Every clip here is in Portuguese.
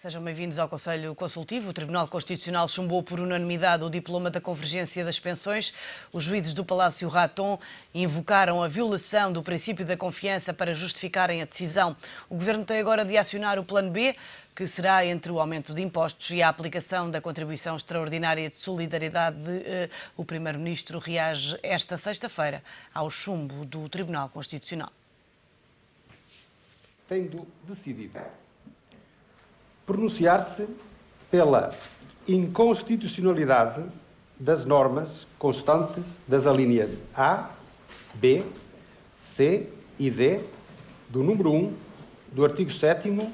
Sejam bem-vindos ao Conselho Consultivo. O Tribunal Constitucional chumbou por unanimidade o diploma da Convergência das Pensões. Os juízes do Palácio Raton invocaram a violação do princípio da confiança para justificarem a decisão. O Governo tem agora de acionar o Plano B, que será entre o aumento de impostos e a aplicação da contribuição extraordinária de solidariedade. O Primeiro-Ministro reage esta sexta-feira ao chumbo do Tribunal Constitucional. Tendo decidido pronunciar-se pela inconstitucionalidade das normas constantes das alíneas A, B, C e D do número 1 do artigo 7º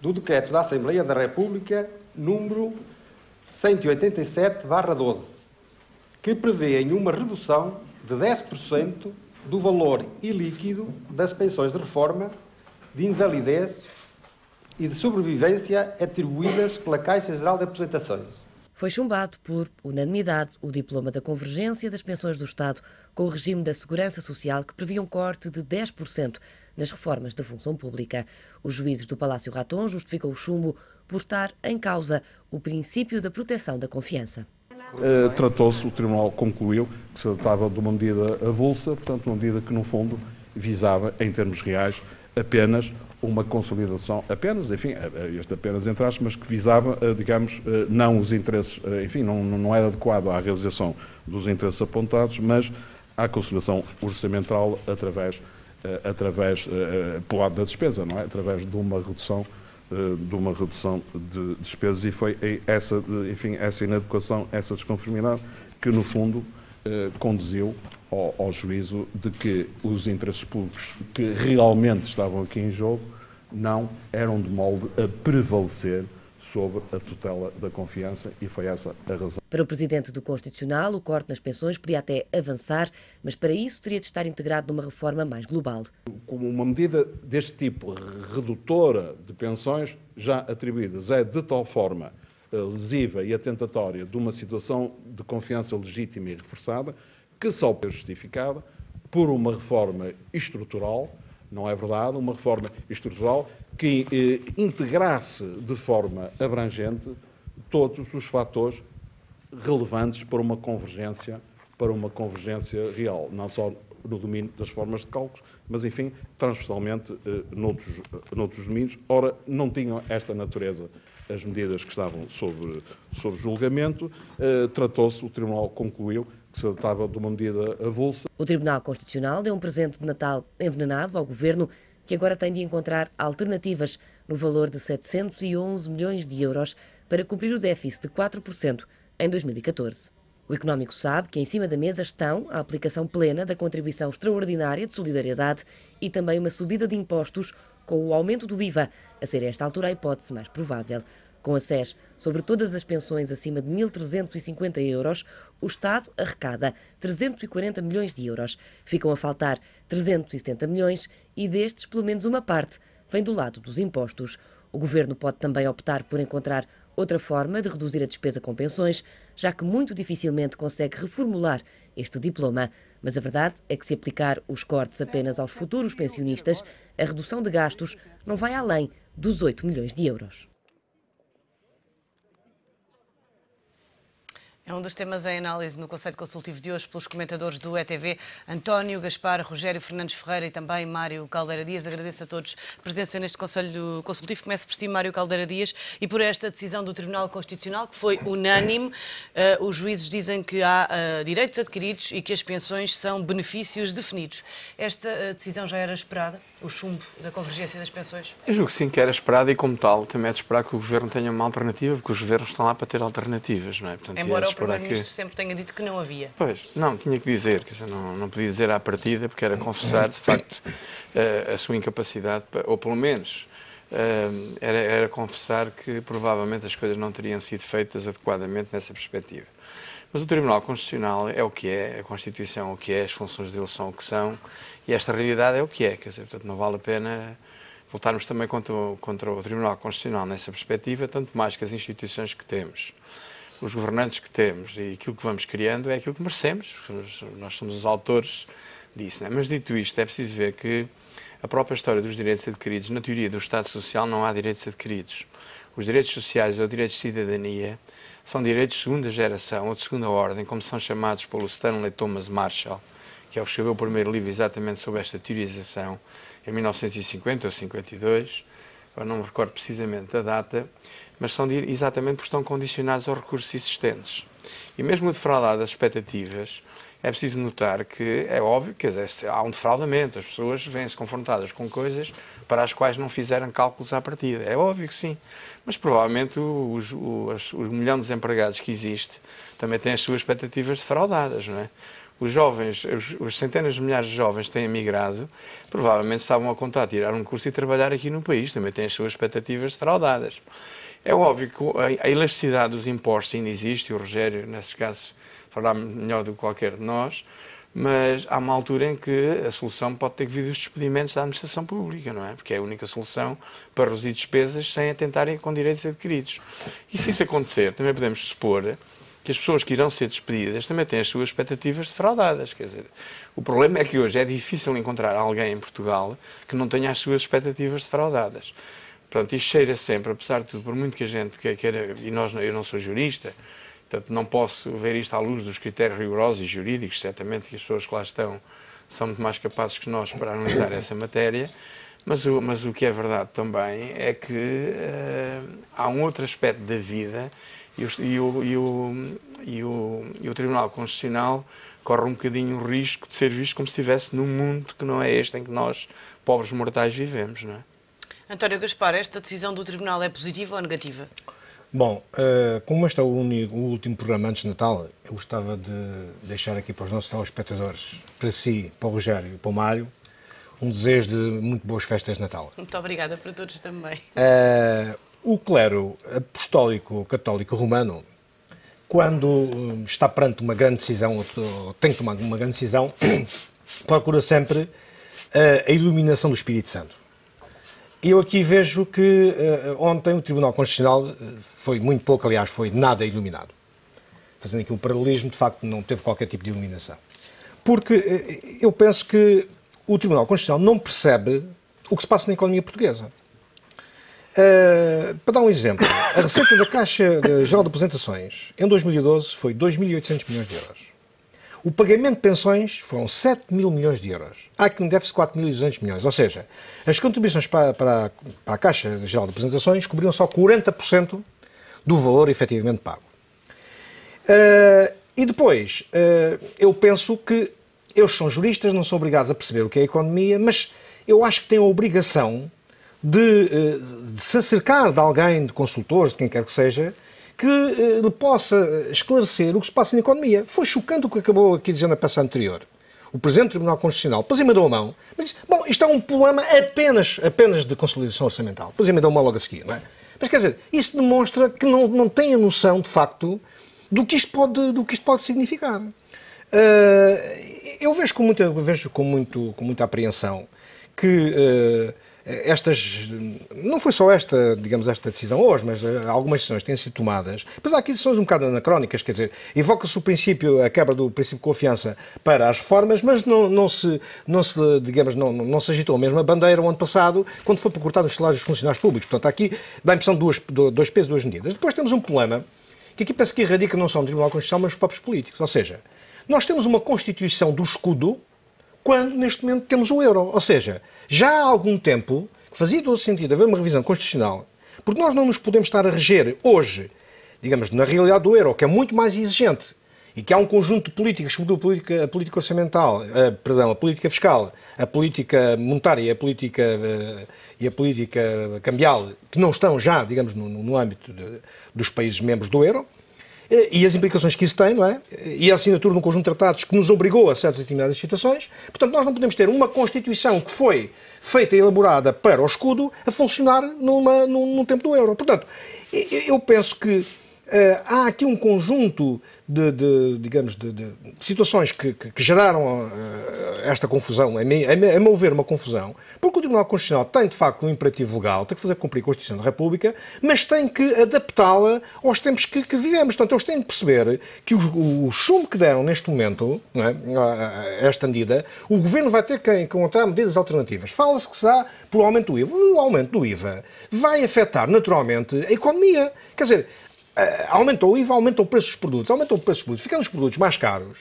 do Decreto da Assembleia da República número 187/12, que prevêem uma redução de 10% do valor ilíquido das pensões de reforma, de invalidez e de sobrevivência atribuídas pela Caixa Geral de Aposentações. Foi chumbado por unanimidade o diploma da Convergência das Pensões do Estado com o regime da Segurança Social, que previa um corte de 10% nas reformas da função pública. Os juízes do Palácio Raton justificam o chumbo por estar em causa o princípio da proteção da confiança. O Tribunal concluiu que se tratava de uma medida avulsa, portanto uma medida que no fundo visava, em termos reais, apenas uma consolidação, apenas entre aspas, mas que visava, digamos, não os interesses, não era adequado à realização dos interesses apontados, mas à consolidação orçamental através pelo lado da despesa, não é? Através de uma redução de despesas, e foi essa inadequação, essa desconformidade que no fundo conduziu ao juízo de que os interesses públicos que realmente estavam aqui em jogo não eram de molde a prevalecer sobre a tutela da confiança, e foi essa a razão. Para o Presidente do Constitucional, o corte nas pensões podia até avançar, mas para isso teria de estar integrado numa reforma mais global. Como uma medida deste tipo, redutora de pensões já atribuídas, é de tal forma lesiva e atentatória de uma situação de confiança legítima e reforçada, que só é justificada por uma reforma estrutural, não é verdade, uma reforma estrutural que integrasse de forma abrangente todos os fatores relevantes para uma convergência real, não só no domínio das formas de cálculos, mas, enfim, transversalmente noutros domínios. Ora, não tinham esta natureza as medidas que estavam sob julgamento. O Tribunal concluiu que se tratava de uma medida avulsa. O Tribunal Constitucional deu um presente de Natal envenenado ao Governo, que agora tem de encontrar alternativas no valor de 711 milhões de euros para cumprir o déficit de 4% em 2014. O económico sabe que em cima da mesa estão a aplicação plena da contribuição extraordinária de solidariedade e também uma subida de impostos, com o aumento do IVA a ser a esta altura a hipótese mais provável. Com a SES sobre todas as pensões acima de 1.350 euros, o Estado arrecada 340 milhões de euros. Ficam a faltar 370 milhões e destes, pelo menos uma parte, vem do lado dos impostos. O Governo pode também optar por encontrar outra forma de reduzir a despesa com pensões, já que muito dificilmente consegue reformular este diploma. Mas a verdade é que, se aplicar os cortes apenas aos futuros pensionistas, a redução de gastos não vai além dos 8 milhões de euros. É um dos temas em análise no Conselho Consultivo de hoje pelos comentadores do ETV, António Gaspar, Rogério Fernandes Ferreira e também Mário Caldeira Dias. Agradeço a todos a presença neste Conselho Consultivo. Começo por si, Mário Caldeira Dias, e por esta decisão do Tribunal Constitucional, que foi unânime. Os juízes dizem que há direitos adquiridos e que as pensões são benefícios definidos. Esta decisão já era esperada? O chumbo da Convergência das Pensões? Eu julgo que sim, que era esperado, e como tal também é de esperar que o Governo tenha uma alternativa, porque os governos estão lá para ter alternativas, não é? Portanto, embora o Primeiro-Ministro sempre tenha dito que não havia. Pois, não, tinha que dizer, quer dizer, não podia dizer à partida, porque era confessar, de facto, a sua incapacidade, ou pelo menos era confessar que provavelmente as coisas não teriam sido feitas adequadamente nessa perspectiva. Mas o Tribunal Constitucional é o que é, a Constituição é o que é, as funções dele são o que são, e esta realidade é o que é, quer dizer, portanto, não vale a pena voltarmos também contra o Tribunal Constitucional nessa perspectiva, tanto mais que as instituições que temos, os governantes que temos e aquilo que vamos criando é aquilo que merecemos. Nós somos os autores disso, não é? Mas dito isto, é preciso ver que a própria história dos direitos adquiridos, na teoria do Estado Social não há direitos adquiridos. os direitos sociais ou direitos de cidadania são direitos de segunda geração ou de segunda ordem, como são chamados pelo Stanley Thomas Marshall, que é o que escreveu o primeiro livro exatamente sobre esta teorização, em 1950 ou 52, eu não me recordo precisamente a data, mas são exatamente porque estão condicionados aos recursos existentes. E mesmo o defraudar das expectativas, é preciso notar que é óbvio que há um defraudamento, as pessoas vêm-se confrontadas com coisas para as quais não fizeram cálculos à partida. É óbvio que sim, mas provavelmente o milhão de desempregados que existe também tem as suas expectativas defraudadas, não é? Os jovens, os centenas de milhares de jovens que têm emigrado, provavelmente estavam a contar tirar um curso e trabalhar aqui no país, também têm as suas expectativas defraudadas. É óbvio que a elasticidade dos impostos ainda existe, e o Rogério, nesse caso, falará melhor do que qualquer de nós, mas há uma altura em que a solução pode ter que vir dos despedimentos da administração pública, não é? Porque é a única solução para reduzir despesas sem atentarem com direitos adquiridos. E se isso acontecer, também podemos supor que as pessoas que irão ser despedidas também têm as suas expectativas defraudadas. Quer dizer, o problema é que hoje é difícil encontrar alguém em Portugal que não tenha as suas expectativas defraudadas. Portanto, isto cheira sempre, apesar de tudo, por muito que a gente queira, e eu não sou jurista, portanto, não posso ver isto à luz dos critérios rigorosos e jurídicos, certamente que as pessoas que lá estão são muito mais capazes que nós para analisar essa matéria, mas o que é verdade também é que há um outro aspecto da vida e o Tribunal Constitucional corre um bocadinho o risco de ser visto como se estivesse num mundo que não é este em que nós, pobres mortais, vivemos, não é? António Gaspar, esta decisão do Tribunal é positiva ou negativa? Bom, como este é o último programa antes de Natal, eu gostava de deixar aqui para os nossos telespectadores, para si, para o Rogério e para o Mário, um desejo de muito boas festas de Natal. Muito obrigada para todos também. O clero apostólico católico romano, quando está perante uma grande decisão, ou tem que tomar uma grande decisão, procura sempre a iluminação do Espírito Santo. E eu aqui vejo que ontem o Tribunal Constitucional foi muito pouco, aliás, foi nada iluminado. Fazendo aqui um paralelismo, de facto não teve qualquer tipo de iluminação. Porque eu penso que o Tribunal Constitucional não percebe o que se passa na economia portuguesa. Para dar um exemplo, a receita da Caixa Geral de Apresentações em 2012 foi 2.800 milhões de euros. O pagamento de pensões foram 7 mil milhões de euros. Há aqui um déficit de 4.200 milhões. Ou seja, as contribuições para a Caixa Geral de Apresentações cobriam só 40% do valor efetivamente pago. E depois, eu penso que eles são juristas, não são obrigados a perceber o que é a economia, mas eu acho que têm a obrigação de se acercar de alguém, de consultores, de quem quer que seja, que lhe possa esclarecer o que se passa na economia. Foi chocante o que acabou aqui dizendo na peça anterior. O Presidente do Tribunal Constitucional, depois me deu a mão, mas disse, bom, isto é um problema apenas de consolidação orçamental. Depois me deu a mão logo a seguir, não é? Mas quer dizer, isso demonstra que não tem a noção, de facto, do que isto pode significar. Eu vejo com muita apreensão que não foi só esta decisão hoje, mas algumas decisões têm sido tomadas. Depois há aqui decisões um bocado anacrónicas, quer dizer, evoca-se a quebra do princípio de confiança para as reformas, mas não se agitou a mesma bandeira o ano passado, quando foi para cortar os salários dos funcionários públicos. Portanto, aqui dá a impressão de dois pesos, duas medidas. Depois temos um problema, que aqui parece que irradica não só no Tribunal Constitucional, mas nos próprios políticos. Ou seja, nós temos uma Constituição do escudo, quando neste momento temos o euro. Ou seja, já há algum tempo que fazia todo sentido haver uma revisão constitucional, porque nós não nos podemos estar a reger hoje, digamos, na realidade do euro, que é muito mais exigente, e que há um conjunto de políticas, sobretudo a política orçamental, a política fiscal, a política monetária e a política cambial, que não estão já, digamos, no âmbito dos países membros do euro, e as implicações que isso tem, não é? E a assinatura de um conjunto de tratados que nos obrigou a certas determinadas situações. Portanto, nós não podemos ter uma Constituição que foi feita e elaborada para o escudo a funcionar num tempo do euro. Portanto, eu penso que há aqui um conjunto digamos, de situações que geraram esta confusão, a meu ver, uma confusão, porque o Tribunal Constitucional tem, de facto, um imperativo legal, tem que fazer cumprir a Constituição da República, mas tem que adaptá-la aos tempos que vivemos. Portanto, eles têm de perceber que o chumbo que deram neste momento, não é, a esta medida, o Governo vai ter que encontrar medidas alternativas. Fala-se que será por aumento do IVA. O aumento do IVA vai afetar, naturalmente, a economia. Quer dizer, aumentou o IVA, aumentou o preço dos produtos, ficando os produtos mais caros.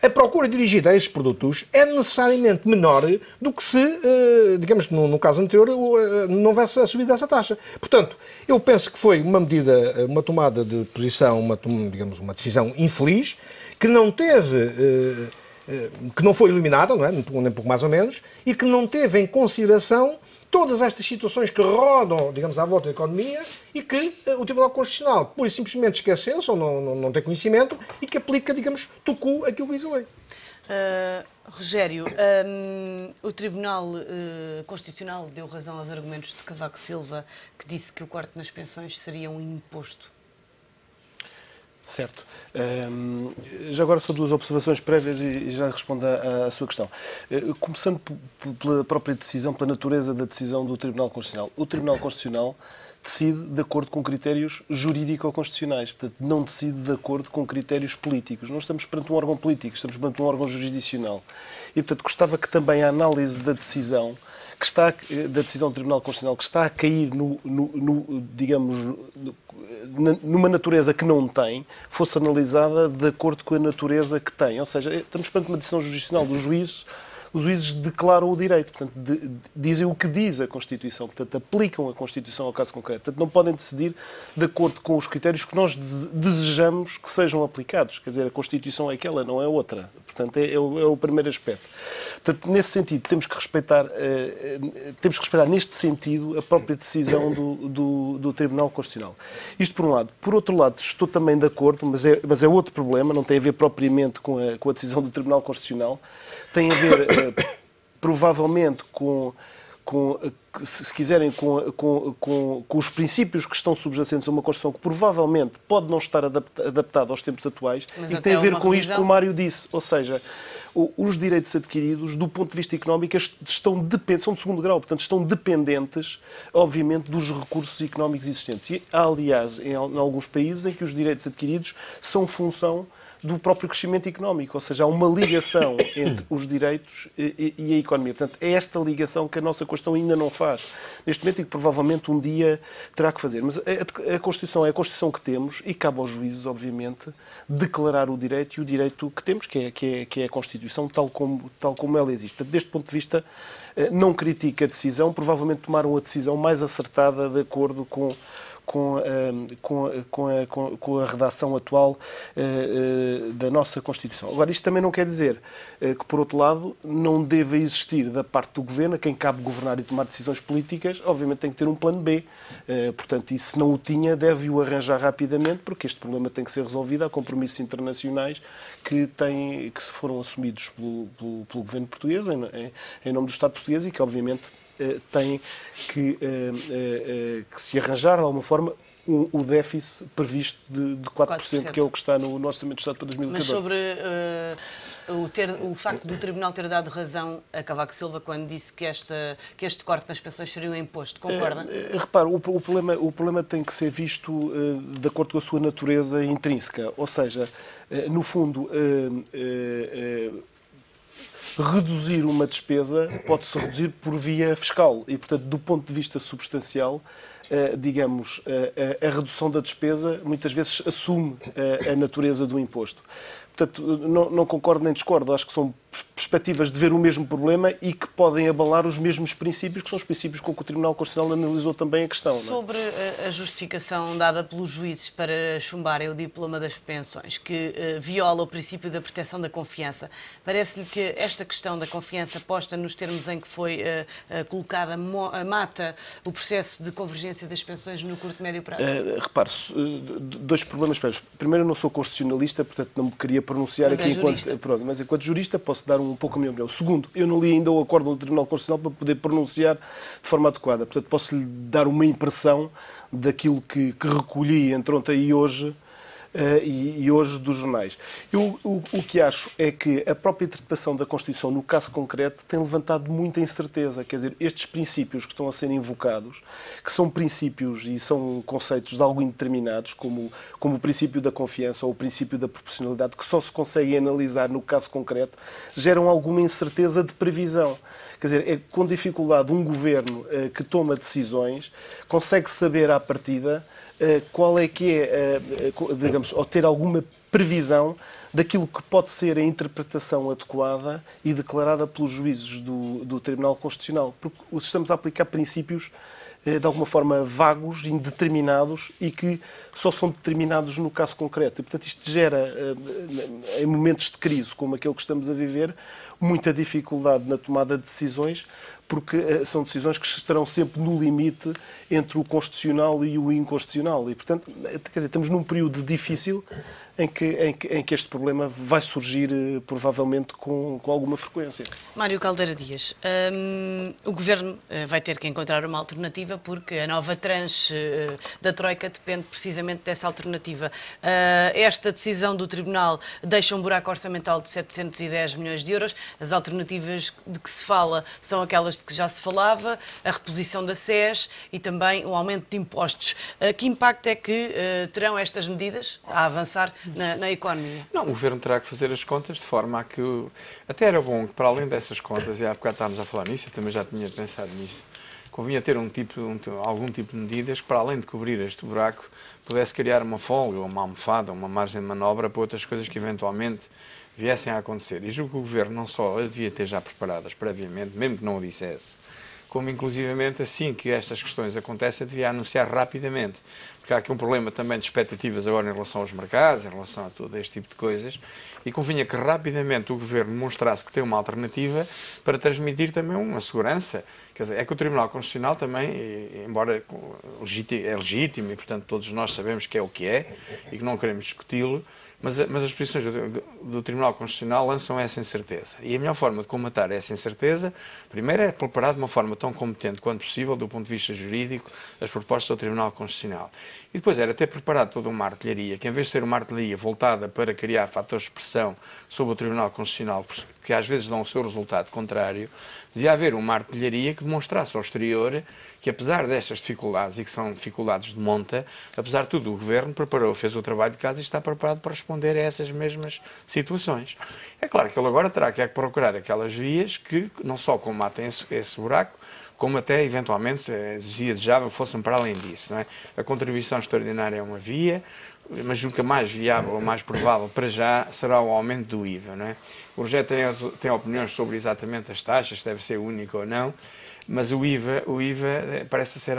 A procura dirigida a esses produtos é necessariamente menor do que se, digamos, no caso anterior, não houvesse a subida dessa taxa. Portanto, eu penso que foi uma medida, uma tomada de posição, digamos, uma decisão infeliz, que não teve, que não foi eliminada, não é? Nem pouco mais ou menos, e que não teve em consideração todas estas situações que rodam, digamos, à volta da economia e que o Tribunal Constitucional, pura e simplesmente, esqueceu-se ou não tem conhecimento e que aplica, digamos, tucu aquilo que diz a lei. Rogério, o Tribunal Constitucional deu razão aos argumentos de Cavaco Silva, que disse que o corte nas pensões seria um imposto. Certo. Já agora só duas observações prévias e já respondo à sua questão. Começando pela própria decisão, pela natureza da decisão do Tribunal Constitucional. O Tribunal Constitucional decide de acordo com critérios jurídico-constitucionais, portanto, não decide de acordo com critérios políticos. Não estamos perante um órgão político, estamos perante um órgão jurisdicional. E, portanto, gostava que também a análise da decisão da decisão do Tribunal Constitucional, que está a cair digamos, numa natureza que não tem, fosse analisada de acordo com a natureza que tem. Ou seja, estamos perante uma decisão jurisdicional dos juízes. Os juízes declaram o direito, portanto, dizem o que diz a Constituição, portanto, aplicam a Constituição ao caso concreto. Portanto, não podem decidir de acordo com os critérios que nós desejamos que sejam aplicados. Quer dizer, a Constituição é aquela, não é outra. Portanto, é o primeiro aspecto. Portanto, nesse sentido, temos que respeitar neste sentido a própria decisão do Tribunal Constitucional. Isto por um lado. Por outro lado, estou também de acordo, mas é outro problema, não tem a ver propriamente com a decisão do Tribunal Constitucional, tem a ver provavelmente se quiserem, com os princípios que estão subjacentes a uma Constituição que provavelmente pode não estar adaptada aos tempos atuais, e que tem a ver com isto que o Mário disse, ou seja, os direitos adquiridos, do ponto de vista económico, são de segundo grau, portanto, estão dependentes, obviamente, dos recursos económicos existentes. E há, aliás, em alguns países em que os direitos adquiridos são função do próprio crescimento económico, ou seja, há uma ligação entre os direitos e a economia. Portanto, é esta ligação que a nossa Constituição ainda não faz, neste momento, e que provavelmente um dia terá que fazer. Mas a Constituição é a Constituição que temos e cabe aos juízes, obviamente, declarar o direito e o direito que temos, que é a Constituição, tal como ela existe. Portanto, deste ponto de vista, não critico a decisão, provavelmente tomaram a decisão mais acertada de acordo com a redação atual da nossa Constituição. Agora, isto também não quer dizer que, por outro lado, não deva existir da parte do Governo, a quem cabe governar e tomar decisões políticas, obviamente tem que ter um plano B. Portanto, e se não o tinha, deve-o arranjar rapidamente, porque este problema tem que ser resolvido. Há compromissos internacionais que foram assumidos pelo Governo português, em nome do Estado português, e que, obviamente, tem que se arranjar, de alguma forma, o déficit previsto de 4%, que é o que está no Orçamento do Estado para 2014. Mas sobre o facto do Tribunal ter dado razão a Cavaco Silva quando disse que este corte nas pensões seria um imposto, concorda? Repare, o problema tem que ser visto de acordo com a sua natureza intrínseca, ou seja, no fundo, reduzir uma despesa pode-se reduzir por via fiscal e, portanto, do ponto de vista substancial, digamos, a redução da despesa muitas vezes assume a natureza do imposto. Portanto, não concordo nem discordo. Acho que são perspectivas de ver o mesmo problema e que podem abalar os mesmos princípios, que são os princípios com que o Tribunal Constitucional analisou também a questão. Sobre a justificação dada pelos juízes para chumbarem o diploma das pensões, que viola o princípio da proteção da confiança, parece-lhe que esta questão da confiança posta nos termos em que foi colocada mata o processo de convergência das pensões no curto e médio prazo? Repare, dois problemas. Primeiro, eu não sou constitucionalista, portanto não me queria pronunciar mas aqui mas enquanto jurista posso dar um pouco a minha opinião. Segundo, eu não li ainda o acordo do Tribunal Constitucional para poder pronunciar de forma adequada. Portanto, posso-lhe dar uma impressão daquilo que recolhi entre ontem e hoje, hoje dos jornais. Eu, o que acho é que a própria interpretação da Constituição, no caso concreto, tem levantado muita incerteza. Quer dizer, estes princípios que estão a ser invocados, que são princípios e são conceitos de algo indeterminados, como o princípio da confiança ou o princípio da proporcionalidade, que só se conseguem analisar no caso concreto, geram alguma incerteza de previsão. Quer dizer, é com dificuldade um governo que toma decisões consegue saber à partida qual é que é, digamos, ou ter alguma previsão daquilo que pode ser a interpretação adequada e declarada pelos juízes do Tribunal Constitucional. Porque estamos a aplicar princípios de alguma forma vagos, indeterminados e que só são determinados no caso concreto. E, portanto, isto gera, em momentos de crise como aquele que estamos a viver, muita dificuldade na tomada de decisões, porque são decisões que estarão sempre no limite entre o constitucional e o inconstitucional. E, portanto, quer dizer, estamos num período difícil em que este problema vai surgir, provavelmente, com alguma frequência. Mário Caldeira Dias, o Governo vai ter que encontrar uma alternativa porque a nova tranche da Troika depende precisamente dessa alternativa. Esta decisão do Tribunal deixa um buraco orçamental de 710 milhões de euros. As alternativas de que se fala são aquelas de que já se falava, a reposição da SES e também o aumento de impostos. Que impacto é que terão estas medidas a avançar na economia? Não, o Governo terá que fazer as contas de forma a que... Até era bom que, para além dessas contas, e há bocado estávamos a falar nisso, eu também já tinha pensado nisso, convinha ter algum tipo de medidas que, para além de cobrir este buraco, pudesse criar uma folga, uma almofada, uma margem de manobra para outras coisas que eventualmente viessem a acontecer. E julgo que o Governo não só as devia ter já preparadas previamente, mesmo que não o dissesse, como inclusivamente assim que estas questões acontecem, devia anunciar rapidamente. Porque há aqui um problema também de expectativas agora em relação aos mercados, em relação a todo este tipo de coisas, e convinha que rapidamente o Governo mostrasse que tem uma alternativa para transmitir também uma segurança. Quer dizer, é que o Tribunal Constitucional também, embora é legítimo e, portanto, todos nós sabemos que é o que é e que não queremos discuti-lo, mas as posições do Tribunal Constitucional lançam essa incerteza. E a melhor forma de combater essa incerteza, primeiro, é preparar de uma forma tão competente quanto possível, do ponto de vista jurídico, as propostas do Tribunal Constitucional. E depois era ter preparado toda uma artilharia, que em vez de ser uma artilharia voltada para criar fatores de pressão sobre o Tribunal Constitucional, que às vezes dão o seu resultado contrário, devia haver uma artilharia que demonstrasse ao exterior que, apesar destas dificuldades, e que são dificuldades de monta, apesar de tudo, o Governo fez o trabalho de casa e está preparado para responder a essas mesmas situações. É claro que ele agora terá que procurar aquelas vias que não só combatem esse buraco, como até, eventualmente, desejável que fossem para além disso. Não é? A contribuição extraordinária é uma via, mas julgo que a mais viável, a mais provável para já, será o aumento do IVA. Não é? O Rogério tem opiniões sobre exatamente as taxas, se deve ser única ou não, mas o IVA parece ser,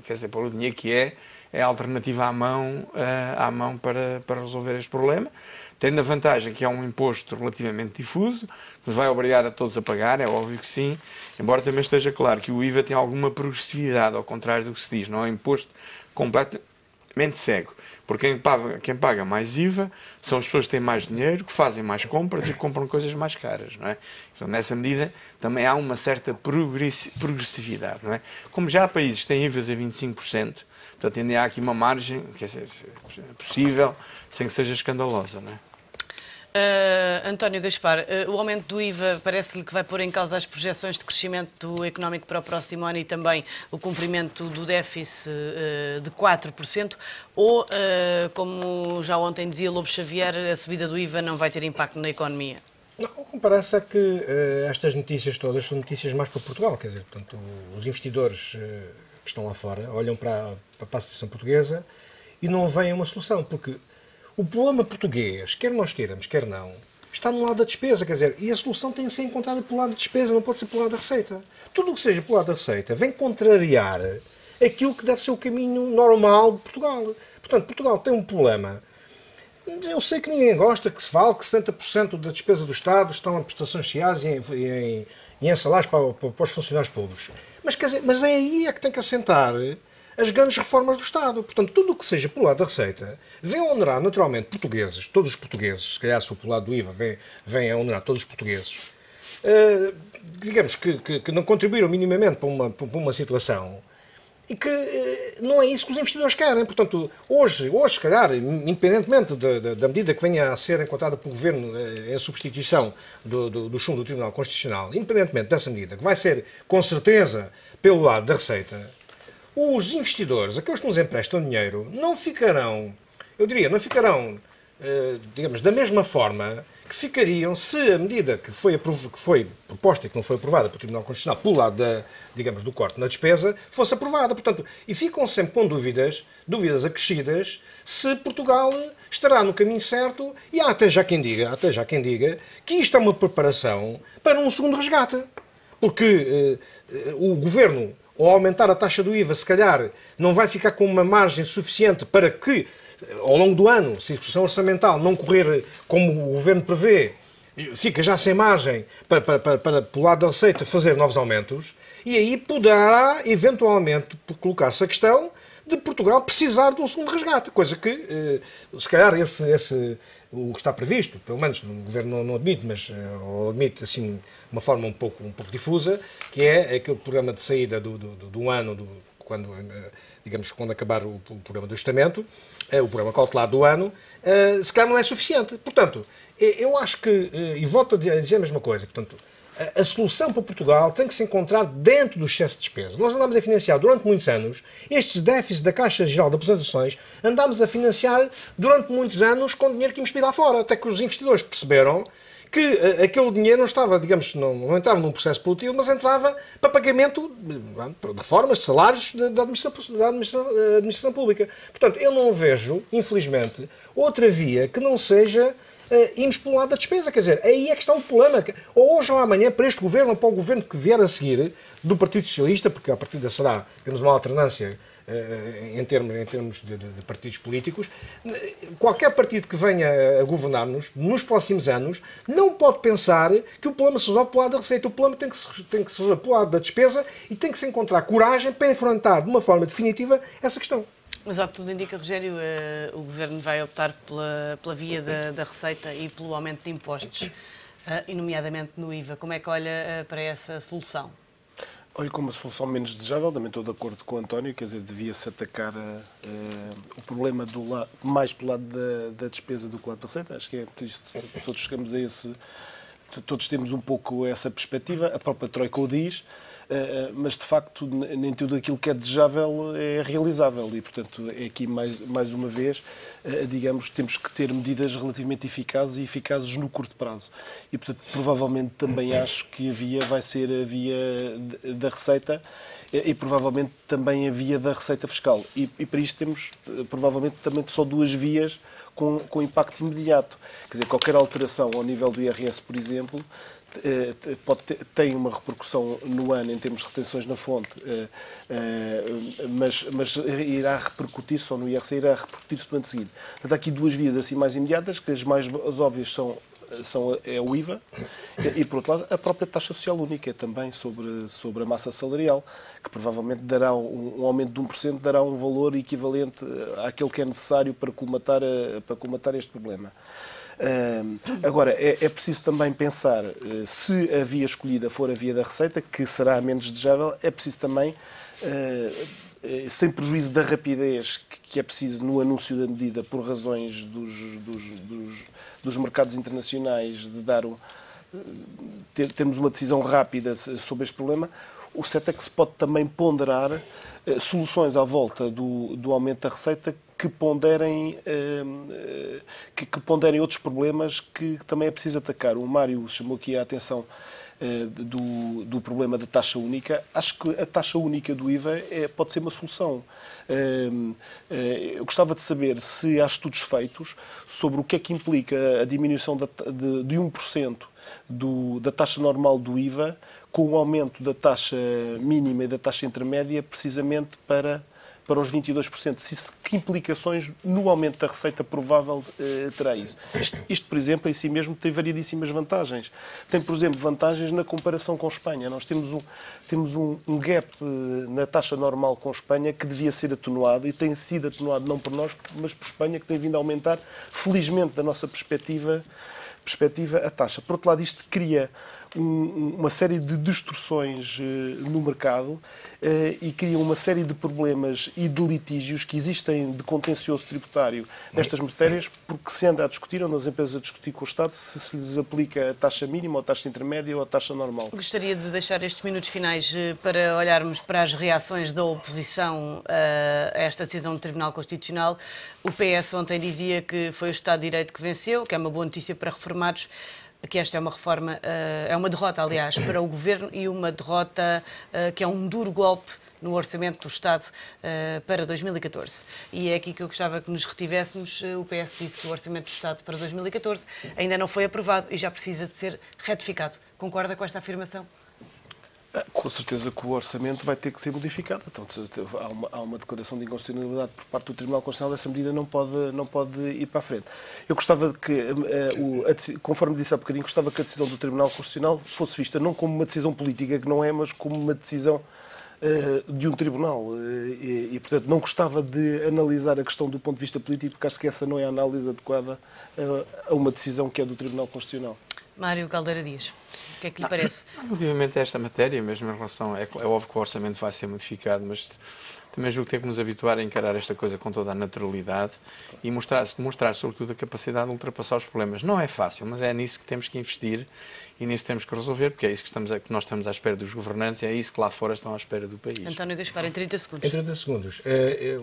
quer dizer, pelo dinheiro que é a alternativa à mão para resolver este problema, tendo a vantagem que é um imposto relativamente difuso, que nos vai obrigar a todos a pagar, é óbvio que sim, embora também esteja claro que o IVA tem alguma progressividade, ao contrário do que se diz, não é um imposto completamente cego. Porque quem paga mais IVA são as pessoas que têm mais dinheiro, que fazem mais compras e que compram coisas mais caras, não é? Então, nessa medida, também há uma certa progressividade, não é? Como já há países que têm IVAs a 25%, portanto, ainda há aqui uma margem, quer dizer, possível, sem que seja escandalosa, não é? António Gaspar, o aumento do IVA parece-lhe que vai pôr em causa as projeções de crescimento económico para o próximo ano e também o cumprimento do déficit de 4%, ou, como já ontem dizia Lobo Xavier, a subida do IVA não vai ter impacto na economia? Não, o que me parece é que estas notícias todas são notícias mais para Portugal, quer dizer, portanto, os investidores que estão lá fora olham para a situação portuguesa e não veem uma solução, porque o problema português, quer nós queiramos, quer não, está no lado da despesa, quer dizer, e a solução tem que ser encontrada pelo lado da despesa, não pode ser pelo lado da receita. Tudo o que seja pelo lado da receita vem contrariar aquilo que deve ser o caminho normal de Portugal. Portanto, Portugal tem um problema. Eu sei que ninguém gosta que se fale que 70% da despesa do Estado estão em prestações sociais e em salários para os funcionários públicos. Mas, quer dizer, mas é aí que tem que assentar as grandes reformas do Estado. Portanto, tudo o que seja pelo lado da receita vem a onerar naturalmente portugueses, todos os portugueses, se calhar se for pelo lado do IVA, vem a onerar todos os portugueses, digamos que não contribuíram minimamente para uma situação e que não é isso que os investidores querem. Portanto, hoje se calhar, independentemente da medida que venha a ser encontrada pelo Governo em substituição do chumbo do Tribunal Constitucional, independentemente dessa medida, que vai ser, com certeza, pelo lado da receita, os investidores, aqueles que nos emprestam dinheiro, não ficarão, digamos, da mesma forma que ficariam se a medida que foi proposta e que não foi aprovada pelo Tribunal Constitucional pelo lado digamos, do corte na despesa, fosse aprovada. Portanto, e ficam sempre com dúvidas acrescidas, se Portugal estará no caminho certo, e há até já quem diga que isto é uma preparação para um segundo resgate. Porque o Governo, ao aumentar a taxa do IVA, se calhar não vai ficar com uma margem suficiente para que, ao longo do ano, se a execução orçamental não correr como o Governo prevê, fica já sem margem para pelo lado da receita, fazer novos aumentos, e aí poderá, eventualmente, colocar-se a questão de Portugal precisar de um segundo resgate, coisa que, se calhar, o que está previsto, pelo menos o Governo não admite, mas admite assim de uma forma um pouco difusa, que é aquele programa de saída do ano, quando acabar o programa do ajustamento, o programa cautelar do ano, se calhar não é suficiente. Portanto, eu acho que, e volto a dizer a mesma coisa, portanto, a solução para Portugal tem que se encontrar dentro do excesso de despesa. Nós andámos a financiar durante muitos anos estes déficits da Caixa Geral de Aposentações, andámos a financiar durante muitos anos com dinheiro que íamos pedir lá fora, até que os investidores perceberam que aquele dinheiro não estava, digamos, não entrava num processo produtivo, mas entrava para pagamento de reformas, de salários da administração pública. Portanto, eu não vejo, infelizmente, outra via que não seja irmos pelo lado da despesa. Quer dizer, aí é que está o problema. Ou hoje ou amanhã, para este governo ou para o governo que vier a seguir, do Partido Socialista, porque a partir da será, temos uma alternância em termos de partidos políticos, qualquer partido que venha a governar-nos nos próximos anos não pode pensar que o problema se resolve pelo lado da receita. O problema tem que se resolver pelo lado da despesa e tem que se encontrar coragem para enfrentar de uma forma definitiva essa questão. Mas, ao que tudo indica, Rogério, o Governo vai optar pela via da receita e pelo aumento de impostos, e nomeadamente no IVA. Como é que olha para essa solução? Olho como uma solução menos desejável, também estou de acordo com o António, quer dizer, devia-se atacar o problema mais pelo lado da despesa do que do lado da receita. Acho que é isto, todos chegamos a todos temos um pouco essa perspectiva, a própria Troika o diz, mas de facto nem tudo aquilo que é desejável é realizável e, portanto, é aqui mais uma vez, digamos, temos que ter medidas relativamente eficazes e eficazes no curto prazo. E, portanto, provavelmente também acho que a via vai ser a via da receita e provavelmente também a via da receita fiscal. E para isto temos provavelmente também só duas vias com impacto imediato. Quer dizer, qualquer alteração ao nível do IRS, por exemplo, tem uma repercussão no ano em termos de retenções na fonte, mas irá repercutir só no IRC, irá repercutir-se no ano seguinte. Portanto, há aqui duas vias assim mais imediatas, que as mais óbvias é o IVA e, por outro lado, a própria taxa social única também sobre a massa salarial, que provavelmente dará um aumento de 1%, dará um valor equivalente àquele que é necessário para colmatar este problema. Agora, é preciso também pensar, se a via escolhida for a via da receita, que será menos desejável, é preciso também, sem prejuízo da rapidez que é preciso no anúncio da medida por razões dos mercados internacionais, de termos uma decisão rápida sobre este problema, o certo é que se pode também ponderar soluções à volta do aumento da receita que ponderem outros problemas que também é preciso atacar. O Mário chamou aqui a atenção do problema da taxa única. Acho que a taxa única do IVA pode ser uma solução. Eu gostava de saber se há estudos feitos sobre o que é que implica a diminuição de 1% da taxa normal do IVA com o aumento da taxa mínima e da taxa intermédia, precisamente para para os 22%, que implicações no aumento da receita provável terá isso? Isto, por exemplo, em si mesmo tem variedíssimas vantagens. Tem, por exemplo, vantagens na comparação com Espanha. Nós temos um gap na taxa normal com Espanha que devia ser atenuado e tem sido atenuado não por nós, mas por Espanha, que tem vindo a aumentar, felizmente, da nossa perspectiva, a taxa. Por outro lado, isto cria uma série de distorções no mercado e cria uma série de problemas e de litígios que existem de contencioso tributário nestas matérias, porque se anda a discutir, andam as empresas a discutir com o Estado se lhes aplica a taxa mínima, ou a taxa intermédia ou a taxa normal. Gostaria de deixar estes minutos finais para olharmos para as reações da oposição a esta decisão do Tribunal Constitucional. O PS ontem dizia que foi o Estado de Direito que venceu, que é uma boa notícia para reformados, que esta é uma reforma, é uma derrota, aliás, para o Governo e uma derrota que é um duro golpe no orçamento do Estado para 2014. E é aqui que eu gostava que nos retivéssemos. O PS disse que o orçamento do Estado para 2014 ainda não foi aprovado e já precisa de ser retificado. Concorda com esta afirmação? Com certeza que o orçamento vai ter que ser modificado. Então, há uma declaração de inconstitucionalidade por parte do Tribunal Constitucional, essa medida não pode ir para a frente. Eu gostava de que, conforme disse há bocadinho, gostava que a decisão do Tribunal Constitucional fosse vista não como uma decisão política, que não é, mas como uma decisão de um tribunal. E, portanto, não gostava de analisar a questão do ponto de vista político, porque acho que essa não é a análise adequada a uma decisão que é do Tribunal Constitucional. Mário Caldeira Dias, o que é que lhe parece? Relativamente a esta matéria, mesmo em relação... É óbvio que o orçamento vai ser modificado, mas também julgo que ter que nos habituar a encarar esta coisa com toda a naturalidade e mostrar sobretudo, a capacidade de ultrapassar os problemas. Não é fácil, mas é nisso que temos que investir e nisso temos que resolver, porque é isso que nós estamos à espera dos governantes e é isso que lá fora estão à espera do país. António Gaspar, em 30 segundos. Em 30 segundos.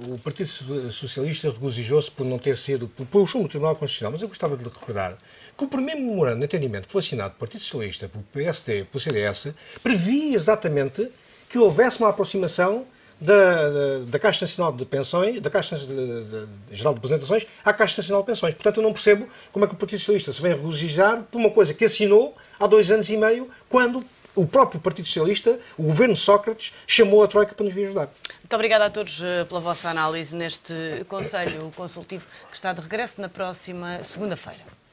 O Partido Socialista regozijou-se por não ter sido, pelo chumbo do Tribunal Constitucional, mas eu gostava de lhe recordar que o primeiro memorando de entendimento que foi assinado pelo Partido Socialista, pelo PSD, pelo CDS, previa exatamente que houvesse uma aproximação da Caixa Nacional de Pensões, da Caixa Geral de Apresentações, à Caixa Nacional de Pensões. Portanto, eu não percebo como é que o Partido Socialista se vem regozijar por uma coisa que assinou há 2 anos e meio, quando o próprio Partido Socialista, o governo de Sócrates, chamou a Troika para nos vir ajudar. Muito obrigada a todos pela vossa análise neste Conselho Consultivo, que está de regresso na próxima segunda-feira.